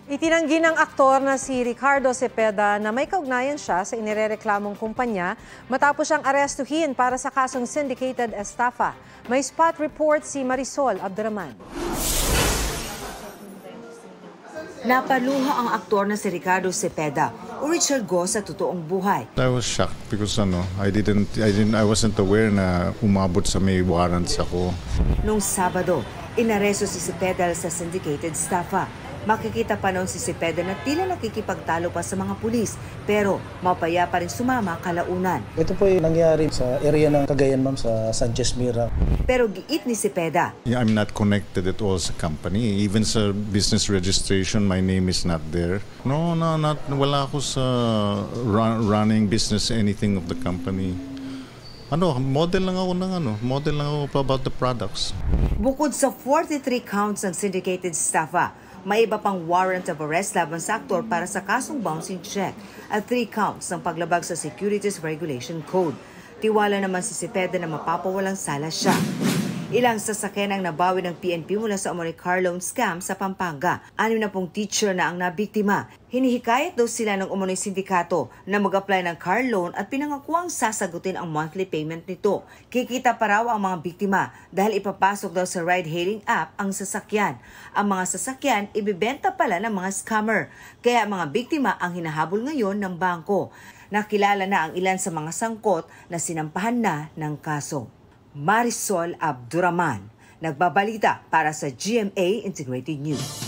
Itinanggi ng aktor na si Ricardo Cepeda na may kaugnayan siya sa inirereklamong kumpanya matapos siyang arestuhin para sa kasong syndicated estafa. May spot report si Marisol Abduraman. Napaluha ang aktor na si Ricardo Cepeda o Richard Go sa totoong buhay. I was shocked because I wasn't aware na umabot sa may warrants ako. Noong Sabado, inaresto si Cepeda sa syndicated estafa. Makikita pa noon si Cepeda na tila nakikipagtalo pa sa mga pulis pero mapaya pa rin sumama kalaunan. Ito po yung nangyari sa area ng Cagayan, ma'am, sa Sanchez Mira. Pero giit ni Cepeda, I'm not connected at all sa company. Even sa business registration, my name is not there. No, wala ako sa running business, anything of the company. Model lang ako about the products. Bukod sa 43 counts ng syndicated estafa, may iba pang warrant of arrest laban sa aktor para sa kasong bouncing check at 3 counts ng paglabag sa Securities Regulation Code. Tiwala naman si Cepeda na mapapawalang sala siya. Ilang sasakyan ang nabawi ng PNP mula sa umano'y car loan scam sa Pampanga. 60 teacher na ang nabiktima. Hinihikayat daw sila ng umano'y sindikato na mag-apply ng car loan at pinangakuang sasagutin ang monthly payment nito. Kikita pa raw ang mga biktima dahil ipapasok daw sa ride-hailing app ang sasakyan. Ang mga sasakyan ibibenta pala ng mga scammer. Kaya mga biktima ang hinahabol ngayon ng bangko. Nakilala na ang ilan sa mga sangkot na sinampahan na ng kaso. Marisol Abduraman, nagbabalita para sa GMA Integrated News.